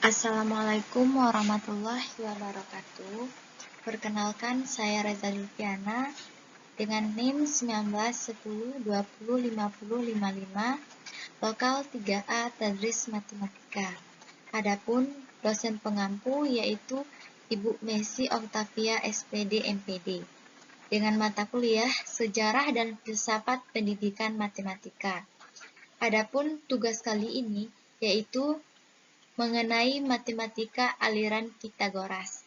Assalamualaikum warahmatullahi wabarakatuh. Perkenalkan, saya Reza Lutfiana dengan NIM 1910205055, lokal 3A Tadris Matematika. Adapun dosen pengampu yaitu Ibu Messi Octavia SPD MPD dengan mata kuliah Sejarah dan Filsafat Pendidikan Matematika. Adapun tugas kali ini yaitu mengenai matematika aliran Pitagoras.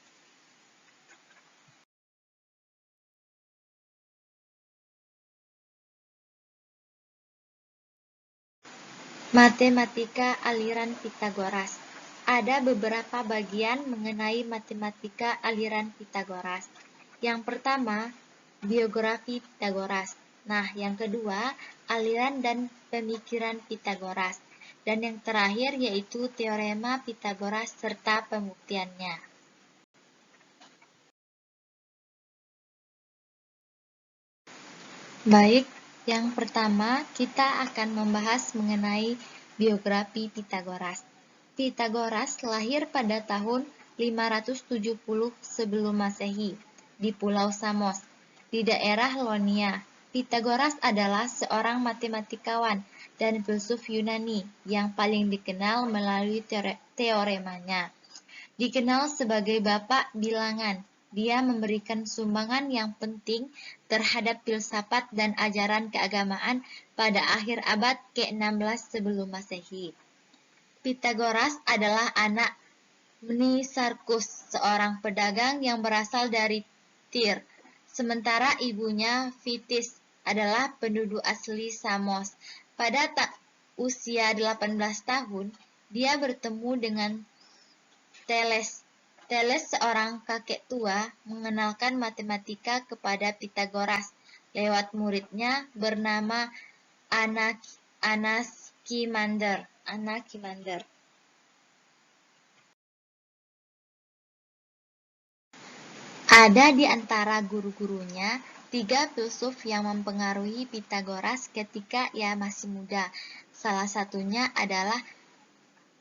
Matematika aliran Pitagoras. Ada beberapa bagian mengenai matematika aliran Pitagoras. Yang pertama, biografi Pitagoras. Nah, yang kedua, aliran dan pemikiran Pitagoras. Dan yang terakhir yaitu teorema Pitagoras serta pembuktiannya. Baik, yang pertama kita akan membahas mengenai biografi Pitagoras. Pitagoras lahir pada tahun 570 sebelum Masehi di Pulau Samos, di daerah Ionia. Pitagoras adalah seorang matematikawan dan filsuf Yunani yang paling dikenal melalui teoremanya. Dikenal sebagai Bapak Bilangan, dia memberikan sumbangan yang penting terhadap filsafat dan ajaran keagamaan pada akhir abad ke-16 sebelum Masehi. Pitagoras adalah anak Mnisarchus, seorang pedagang yang berasal dari Tir, sementara ibunya Fitis adalah penduduk asli Samos. Pada usia 18 tahun, dia bertemu dengan Thales. Thales, seorang kakek tua, mengenalkan matematika kepada Pitagoras lewat muridnya bernama Anaximander. Ada di antara guru-gurunya 3 filsuf yang mempengaruhi Pitagoras ketika ia masih muda. Salah satunya adalah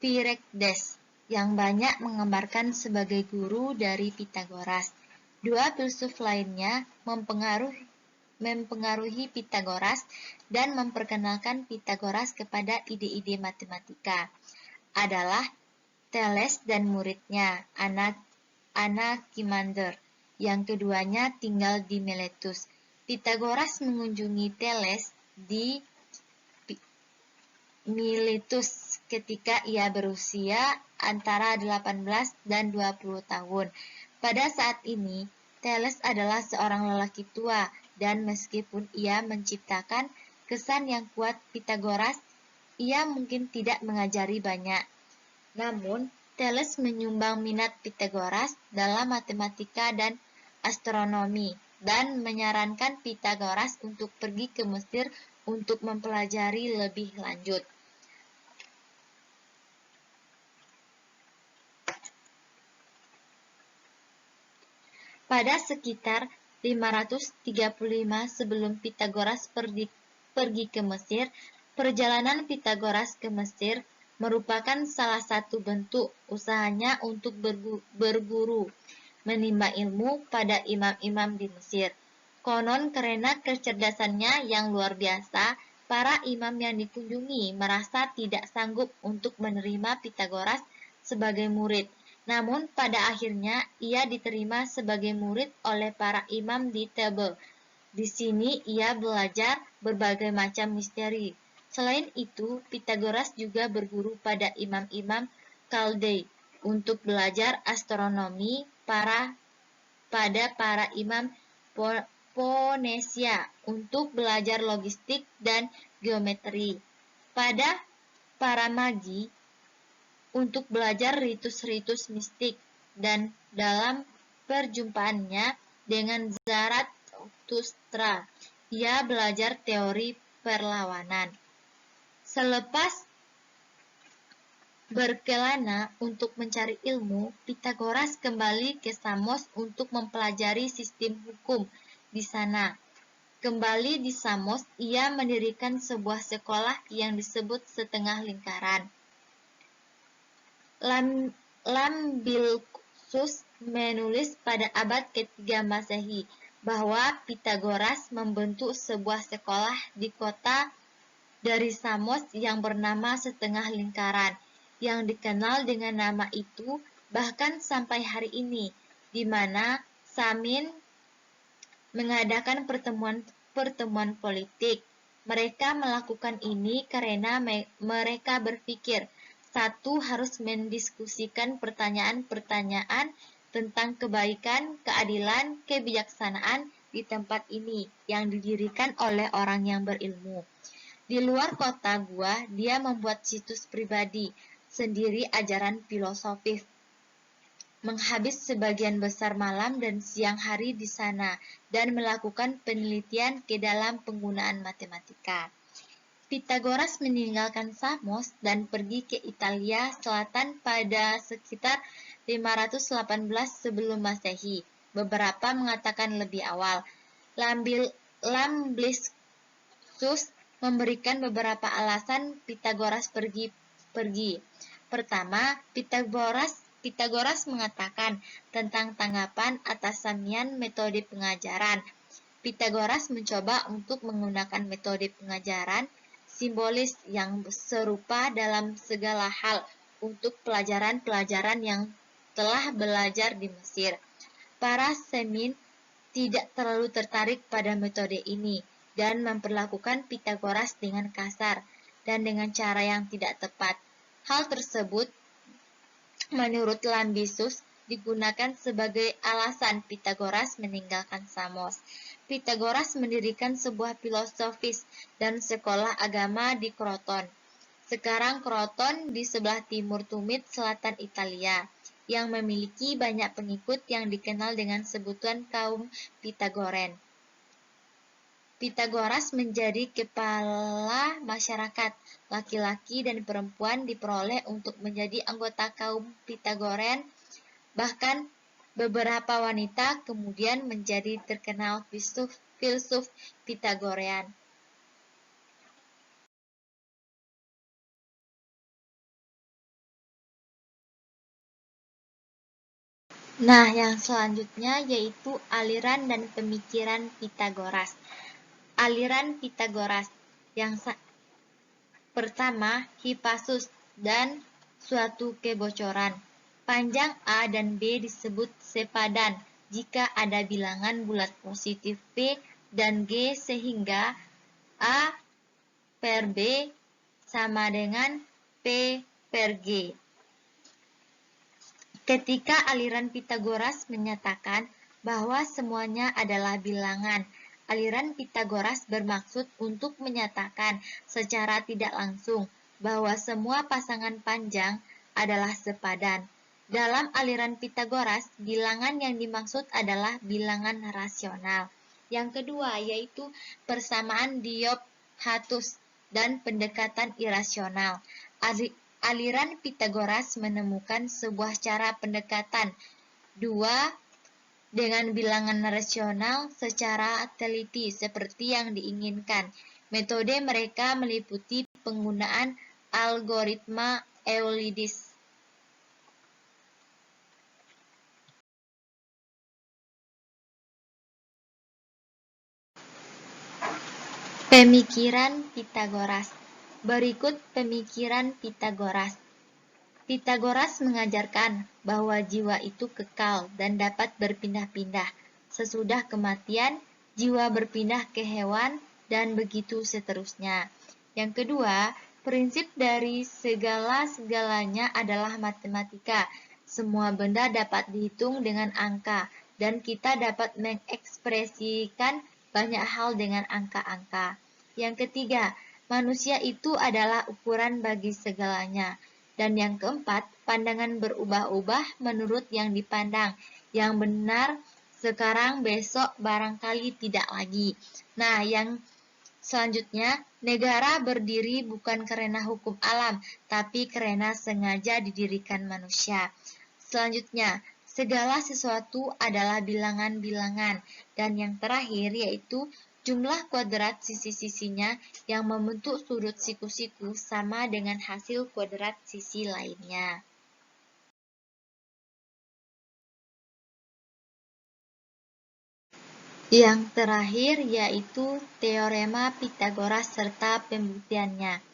Pirecdes, yang banyak menggambarkan sebagai guru dari Pitagoras. 2 filsuf lainnya mempengaruhi Pitagoras dan memperkenalkan Pitagoras kepada ide-ide matematika adalah Thales dan muridnya Anaximander. Yang keduanya tinggal di Miletus. Pitagoras mengunjungi Thales di Miletus ketika ia berusia antara 18 dan 20 tahun. Pada saat ini, Thales adalah seorang lelaki tua, dan meskipun ia menciptakan kesan yang kuat Pitagoras, ia mungkin tidak mengajari banyak. Namun, Thales menyumbang minat Pitagoras dalam matematika dan astronomi, dan menyarankan Pitagoras untuk pergi ke Mesir untuk mempelajari lebih lanjut. Pada sekitar 535 sebelum Pitagoras pergi ke Mesir, perjalanan Pitagoras ke Mesir merupakan salah satu bentuk usahanya untuk berguru, menimba ilmu pada imam-imam di Mesir. Konon karena kecerdasannya yang luar biasa, para imam yang dikunjungi merasa tidak sanggup untuk menerima Pitagoras sebagai murid. Namun pada akhirnya ia diterima sebagai murid oleh para imam di Thebes. Di sini ia belajar berbagai macam misteri. Selain itu, Pitagoras juga berguru pada imam-imam Kaldei untuk belajar astronomi pada para imam Phoenicia untuk belajar logistik dan geometri, pada para magi untuk belajar ritus-ritus mistik, dan dalam perjumpaannya dengan Zarathustra, ia belajar teori perlawanan. Selepas berkelana untuk mencari ilmu, Pitagoras kembali ke Samos untuk mempelajari sistem hukum di sana. Kembali di Samos, ia mendirikan sebuah sekolah yang disebut setengah lingkaran. Lambilsus menulis pada abad ke-3 Masehi bahwa Pitagoras membentuk sebuah sekolah di kota dari Samos yang bernama setengah lingkaran, yang dikenal dengan nama itu bahkan sampai hari ini, di mana Samin mengadakan pertemuan politik. Mereka melakukan ini karena mereka berpikir, satu, harus mendiskusikan pertanyaan-pertanyaan tentang kebaikan, keadilan, kebijaksanaan di tempat ini yang didirikan oleh orang yang berilmu. Di luar kota gua, dia membuat situs pribadi sendiri ajaran filosofis, menghabis sebagian besar malam dan siang hari di sana, dan melakukan penelitian ke dalam penggunaan matematika. Pitagoras meninggalkan Samos dan pergi ke Italia Selatan pada sekitar 518 sebelum Masehi. Beberapa mengatakan lebih awal. Lamblisus memberikan beberapa alasan Pitagoras pergi. Pertama, Pitagoras mengatakan tentang tanggapan atas Samian metode pengajaran. Pitagoras mencoba untuk menggunakan metode pengajaran simbolis yang serupa dalam segala hal untuk pelajaran-pelajaran yang telah belajar di Mesir. Para Semin tidak terlalu tertarik pada metode ini dan memperlakukan Pitagoras dengan kasar dan dengan cara yang tidak tepat. Hal tersebut, menurut Lambisus, digunakan sebagai alasan Pitagoras meninggalkan Samos. Pitagoras mendirikan sebuah filosofis dan sekolah agama di Kroton. Sekarang Kroton di sebelah timur tumit selatan Italia, yang memiliki banyak pengikut yang dikenal dengan sebutan kaum Pitagoren. Pitagoras menjadi kepala masyarakat. Laki-laki dan perempuan diperoleh untuk menjadi anggota kaum Pitagoren. Bahkan beberapa wanita kemudian menjadi terkenal filsuf Pitagorean. Nah, yang selanjutnya yaitu aliran dan pemikiran Pitagoras. Aliran Pitagoras yang pertama, Hippasus dan suatu kebocoran. Panjang A dan B disebut sepadan jika ada bilangan bulat positif P dan G sehingga A per B sama dengan P per G. Ketika aliran Pitagoras menyatakan bahwa semuanya adalah bilangan, aliran Pitagoras bermaksud untuk menyatakan secara tidak langsung bahwa semua pasangan panjang adalah sepadan. Dalam aliran Pitagoras, bilangan yang dimaksud adalah bilangan rasional. Yang kedua yaitu persamaan Diophatus dan pendekatan irasional. Aliran Pitagoras menemukan sebuah cara pendekatan dua dengan bilangan rasional secara teliti seperti yang diinginkan. Metode mereka meliputi penggunaan algoritma Eulides. Pemikiran Pitagoras. Berikut pemikiran Pitagoras. Pitagoras mengajarkan bahwa jiwa itu kekal dan dapat berpindah-pindah. Sesudah kematian, jiwa berpindah ke hewan dan begitu seterusnya. Yang kedua, prinsip dari segala-segalanya adalah matematika. Semua benda dapat dihitung dengan angka dan kita dapat mengekspresikan banyak hal dengan angka-angka. Yang ketiga, manusia itu adalah ukuran bagi segalanya. Dan yang keempat, pandangan berubah-ubah menurut yang dipandang. Yang benar sekarang, besok barangkali tidak lagi. Nah, yang selanjutnya, negara berdiri bukan karena hukum alam, tapi karena sengaja didirikan manusia. Selanjutnya, segala sesuatu adalah bilangan-bilangan. Dan yang terakhir yaitu jumlah kuadrat sisi-sisinya yang membentuk sudut siku-siku sama dengan hasil kuadrat sisi lainnya. Yang terakhir yaitu teorema Pitagoras serta pembuktiannya.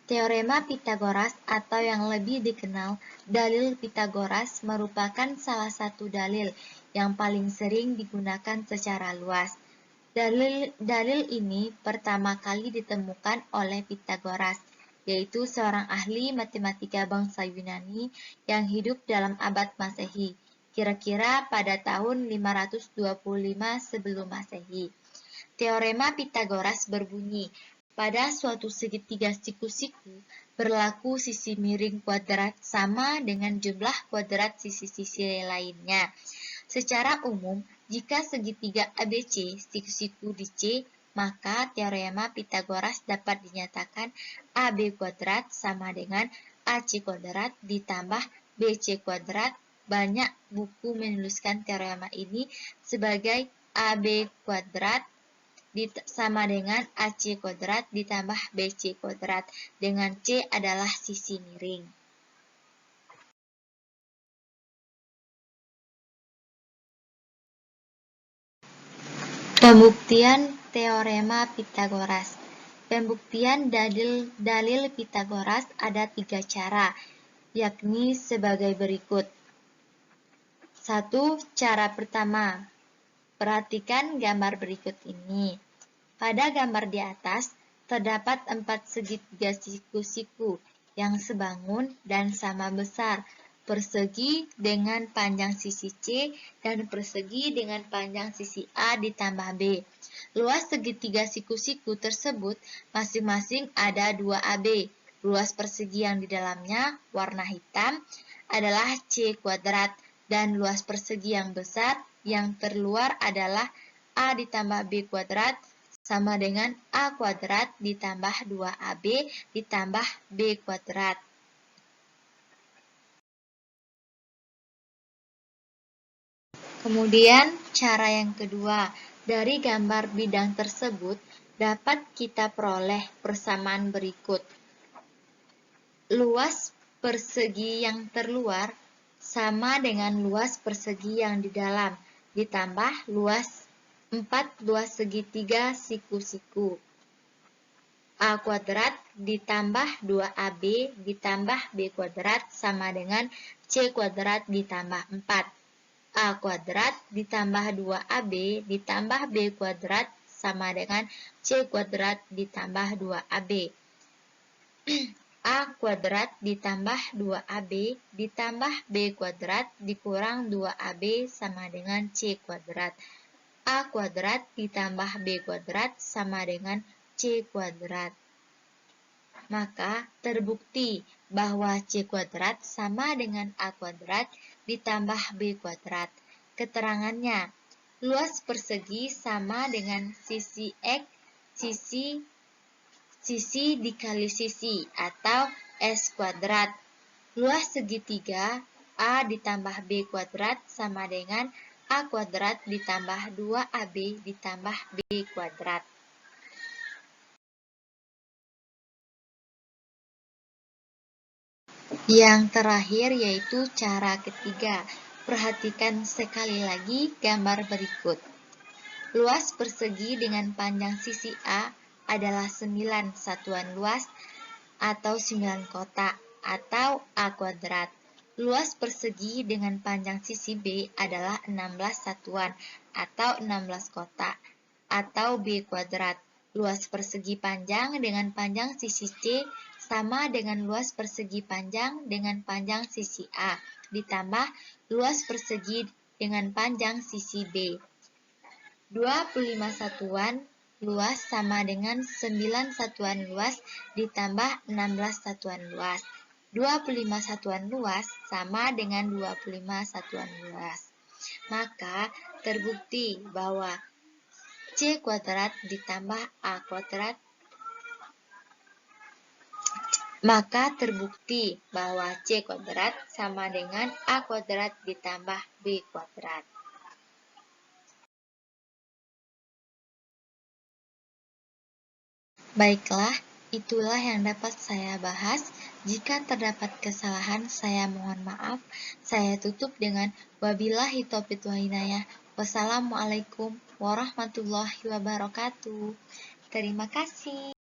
Teorema Pitagoras atau yang lebih dikenal dalil Pitagoras merupakan salah satu dalil yang paling sering digunakan secara luas. Dalil ini pertama kali ditemukan oleh Pitagoras, yaitu seorang ahli matematika bangsa Yunani yang hidup dalam abad Masehi, kira-kira pada tahun 525 sebelum Masehi. Teorema Pitagoras berbunyi, pada suatu segitiga siku-siku berlaku sisi miring kuadrat sama dengan jumlah kuadrat sisi-sisi lainnya. Secara umum, jika segitiga ABC siku-siku di C, maka teorema Pitagoras dapat dinyatakan AB kuadrat sama dengan AC kuadrat ditambah BC kuadrat. Banyak buku menuliskan teorema ini sebagai AB kuadrat sama dengan AC kuadrat ditambah BC kuadrat, dengan C adalah sisi miring. Pembuktian teorema Pitagoras. Pembuktian dalil Pitagoras ada 3 cara, yakni sebagai berikut. 1. Cara pertama. Perhatikan gambar berikut ini. Pada gambar di atas, terdapat 4 segitiga siku-siku yang sebangun dan sama besar, persegi dengan panjang sisi C dan persegi dengan panjang sisi A ditambah B. Luas segitiga siku-siku tersebut masing-masing ada 2 AB. Luas persegi yang di dalamnya warna hitam adalah C kuadrat dan luas persegi yang besar yang terluar adalah A ditambah B kuadrat sama dengan A kuadrat ditambah 2AB ditambah B kuadrat. Kemudian, cara yang kedua, dari gambar bidang tersebut dapat kita peroleh persamaan berikut. Luas persegi yang terluar sama dengan luas persegi yang di dalam, ditambah luas 4 luas segitiga siku-siku. A kuadrat ditambah 2AB ditambah B kuadrat sama dengan C kuadrat ditambah 4. A kuadrat ditambah 2AB ditambah B kuadrat sama dengan C kuadrat ditambah 2AB. A kuadrat ditambah 2AB ditambah B kuadrat dikurang 2AB sama dengan C kuadrat. A kuadrat ditambah B kuadrat sama dengan C kuadrat. Maka terbukti bahwa C kuadrat sama dengan A kuadrat ditambah B kuadrat. Keterangannya, luas persegi sama dengan sisi X, sisi dikali sisi atau S kuadrat. Luas segitiga A ditambah B kuadrat sama dengan A kuadrat ditambah 2AB ditambah B kuadrat. Yang terakhir yaitu cara ketiga. Perhatikan sekali lagi gambar berikut. Luas persegi dengan panjang sisi A adalah 9 satuan luas atau 9 kotak atau A kuadrat. Luas persegi dengan panjang sisi B adalah 16 satuan atau 16 kotak atau B kuadrat. Luas persegi panjang dengan panjang sisi C sama dengan luas persegi panjang dengan panjang sisi A ditambah luas persegi dengan panjang sisi B. 25 satuan luas sama dengan 9 satuan luas ditambah 16 satuan luas. 25 satuan luas sama dengan 25 satuan luas. Maka terbukti bahwa C kuadrat ditambah A kuadrat C kuadrat sama dengan A kuadrat ditambah B kuadrat. Baiklah, itulah yang dapat saya bahas. Jika terdapat kesalahan, saya mohon maaf. Saya tutup dengan wabillahi taufiq wal hidayah. Wassalamualaikum warahmatullahi wabarakatuh. Terima kasih.